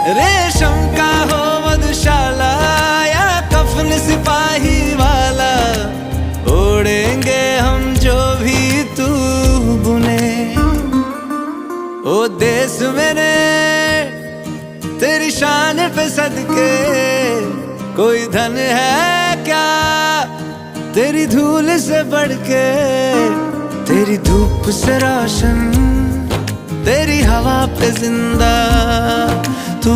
रेशम का हो मधुशाला या कफन सिपाही वाला, ओढ़ेंगे हम जो भी तू बुने। ओ देश मेरे तेरी शान पे सदके, कोई धन है क्या तेरी धूल से बढ़ के। तेरी धूप से रोशन, तेरी हवा पे जिंदा, तू